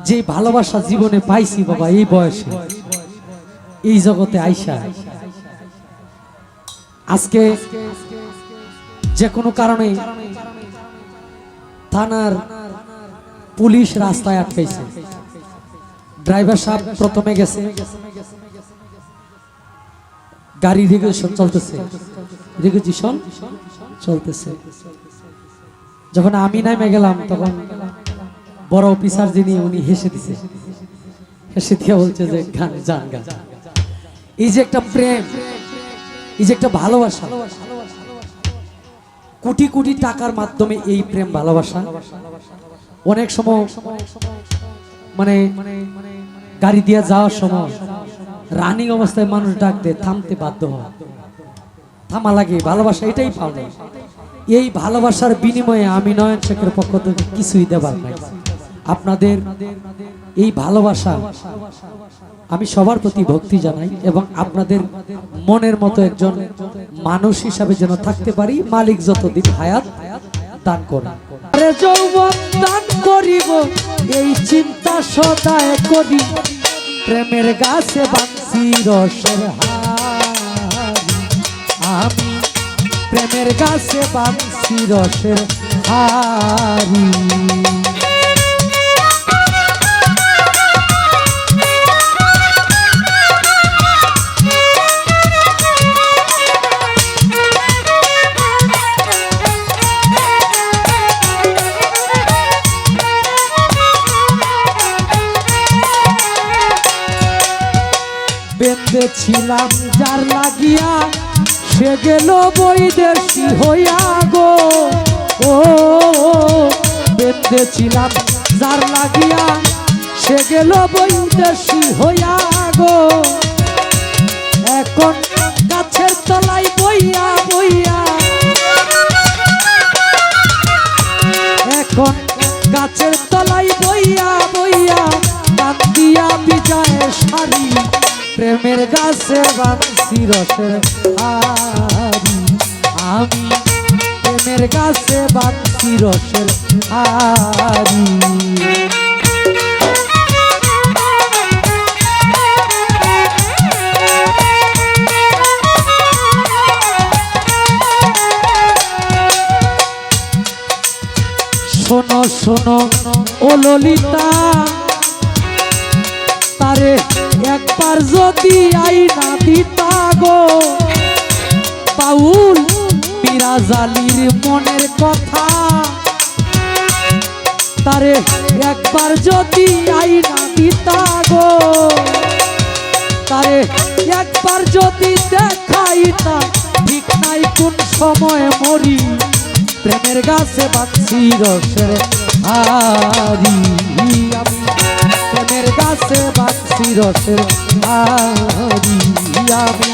যে ভালোবাসা জীবনে পাইছি বাবা এই বয়সে এই জগতে আইসা আজকে যে কোনো কারণে থানার পুলিশ রাস্তায় আটকাইছে। ড্রাইভার সাহেব প্রথমে গেছে, গাড়ি রেগুলেশন চলতেছে। যখন আমি নামে গেলাম তখন বড় অফিসার যিনি উনি হেসে দিয়ে বলছে যে গান যান গান। এই যে একটা প্রেম, এই যে একটা ভালোবাসা, কোটি কোটি টাকার মাধ্যমে এই প্রেম ভালোবাসা অনেক সময় মানে গাড়ি দিয়ে যাওয়ার সময় রানিং অবস্থায় মানুষ ডাক দেয়, থামতে বাধ্য হয়, থামা লাগে। ভালোবাসা এটাই পাওয়া। এই ভালোবাসার বিনিময়ে আমি নয়ন শেখের পক্ষ থেকে কিছুই দেবার নাই। আপনাদের এই ভালোবাসা আমি সবার প্রতি ভক্তি জানাই এবং আপনাদের মনের মতো একজন মানুষ হিসাবে যেন থাকতে পারি। মালিক যতদিন হায়াত দান করেন, যৌবন দান করিব এই চিন্তা সদায় করি। প্রেমের গাছে বাঁধছি রসের হাড়ি, আমি প্রেমের গাছে বাঁধছি রসের হাড়ি। বেঁধেছিলাম যার লাগিয়া সে গেল বৈদেশি হইয়া গো। ও বেঁধেছিলাম যার লাগিয়া সে গেল বৈদেশি হইয়া গো। এখন গাছের তলায় বইয়া বইয়া, এখন গাছের তলায় বইয়া বইয়া কান্দিয়া বিজয়ের শাড়ি। প্রেমের গাছে বাঁধছি রসের হাড়ি, আমি প্রেমের গাছে বাঁধছি রসের হাড়ি। শোনো শোনো ও ললিতা, তারে একবার যদি আইনা দিতা গো। বাউল মিরাজালির মনের কথা, তারে একবার যদি আইনা দিতা গো। তারে একবার যদি দেখাইতা, ঠিক নাই কোন সময় মরি। প্রেমের গাছে বাঁধছি রসের হাড়ি, আমি প্রেমের গাছে বাঁধছি রসের হাড়ি, আমি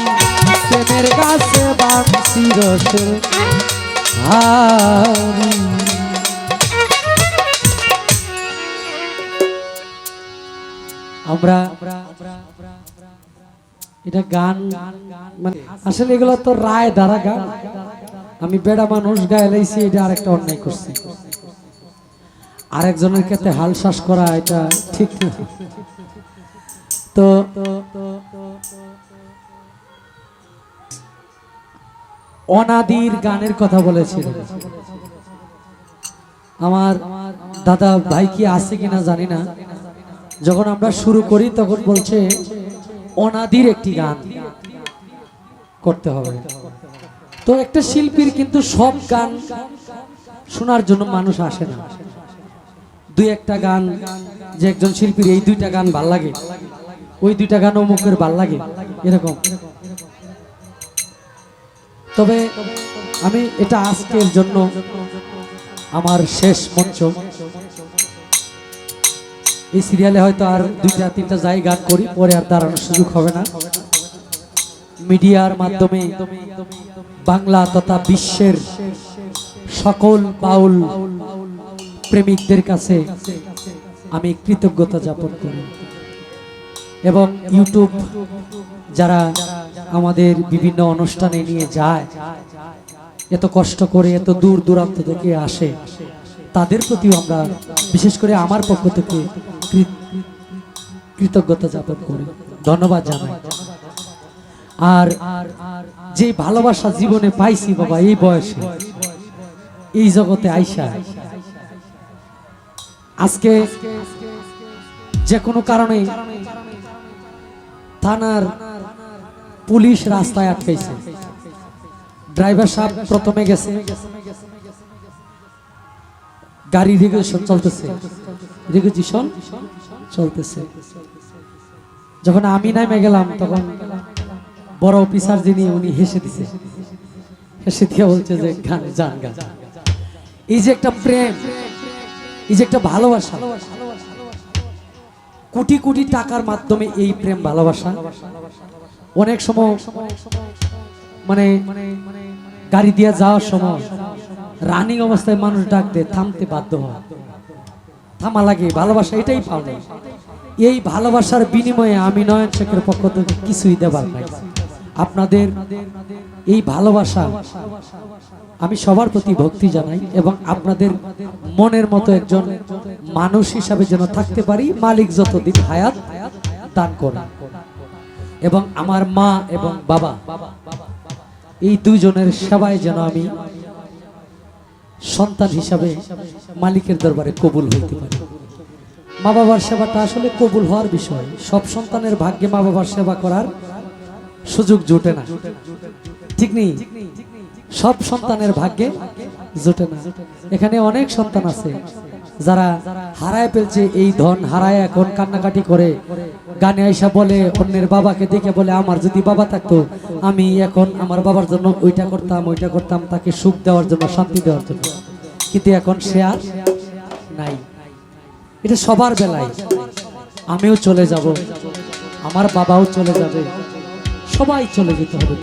প্রেমের গাছে বাঁধছি রসের হাড়ি। আমরা এটা গান মানে আসলে এগুলো তো রায় দ্বারা গান। আমি বেড়া মানুষ গায়ে লাইছি, এটা আরেকটা অন্যায় করছি। আরেকজনের ক্ষেত্রে হাল শ্বাস করা এটা ঠিক না। তো অনাদির গানের কথা বলেছিল আমার দাদা ভাই, কি আছে কিনা জানি না। যখন আমরা শুরু করি তখন বলছে অনাদির একটি গান করতে হবে। তো একটা শিল্পীর কিন্তু সব গান শোনার জন্য মানুষ আসে না। দুই একটা গান যে একজন শিল্পীর এই দুইটা গান ভাল লাগে, ওই দুইটা গান অমুকের ভাল লাগে, এরকম। তবে আমি এটা আজকের জন্য আমার শেষ মঞ্চ। এই সিরিয়ালে হয়তো আর দুইটা তিনটা যাই গান করি, পরে আর দাঁড়ানোর সুযোগ হবে না। মিডিয়ার মাধ্যমে বাংলা তথা বিশ্বের সকল বাউল প্রেমিকদের কাছে আমি কৃতজ্ঞতা জ্ঞাপন করি এবং ইউটিউব যারা আমাদের বিভিন্ন অনুষ্ঠানে নিয়ে যায়, এত কষ্ট করে এত দূর দূরান্ত থেকে আসে, তাদের প্রতিও আমরা বিশেষ করে আমার পক্ষ থেকে কৃতজ্ঞতা জ্ঞাপন করি, ধন্যবাদ জানাই। আর যে ভালোবাসা জীবনে পাইছি বাবা এই বয়সে, এই জগতে আইসা, আজকে যে কোনো কারণে থানার পুলিশ রাস্তায় আটকাইছে, ড্রাইভার সাহেব প্রথমে গেছে, গাড়ি রেগুলেশন চলতেছে। যখন আমি নামে গেলাম তখন বড় অফিসার যিনি উনি হেসে দিয়ে বলছে যে গান যান গান। এই যে একটা প্রেম, এই যে একটা ভালোবাসা, কোটি কোটি টাকার মাধ্যমে এই প্রেম ভালোবাসা অনেক সময় মানে গাড়ি দিয়ে যাওয়ার সময় রানিং অবস্থায় মানুষ ডাক দেয়, থামতে বাধ্য হয়, থামা লাগে। ভালোবাসা এটাই পাওনা। এই ভালোবাসার বিনিময়ে আমি নয়ন শেখের পক্ষ থেকে কিছুই দেবার নাই। আপনাদের এই ভালোবাসা আমি সবার প্রতি ভক্তি জানাই এবং আপনাদের মনের মতো একজন মানুষ হিসাবে যেন থাকতে পারি, মালিক যতদিন হায়াত দান করেন। এবং আমার মা এবং বাবা এই দুইজনের সেবায় যেন আমি সন্তান হিসাবে মালিকের দরবারে কবুল হইতে পারি। মা বাবার সেবাটা আসলে কবুল হওয়ার বিষয়। সব সন্তানের ভাগ্যে মা বাবার সেবা করার সুযোগ জোটে না, ঠিক নেই? সব সন্তানের ভাগ্যে জোটে না। এখানে অনেক সন্তান আছে যারা হারায় ফেলছে, এই ধন হারায় এখন কান্নাকাটি করে, গানে আইসা বলে, অন্যের বাবাকে দেখে বলে, আমার যদি বাবা থাকতো আমি এখন আমার বাবার জন্য ওইটা করতাম, তাকে সুখ দেওয়ার জন্য, শান্তি দেওয়ার জন্য। কিন্তু এখন সে আর নাই। এটা সবার বেলায়, আমিও চলে যাব, আমার বাবাও চলে যাবে, সবাই চলে যেতে হবে।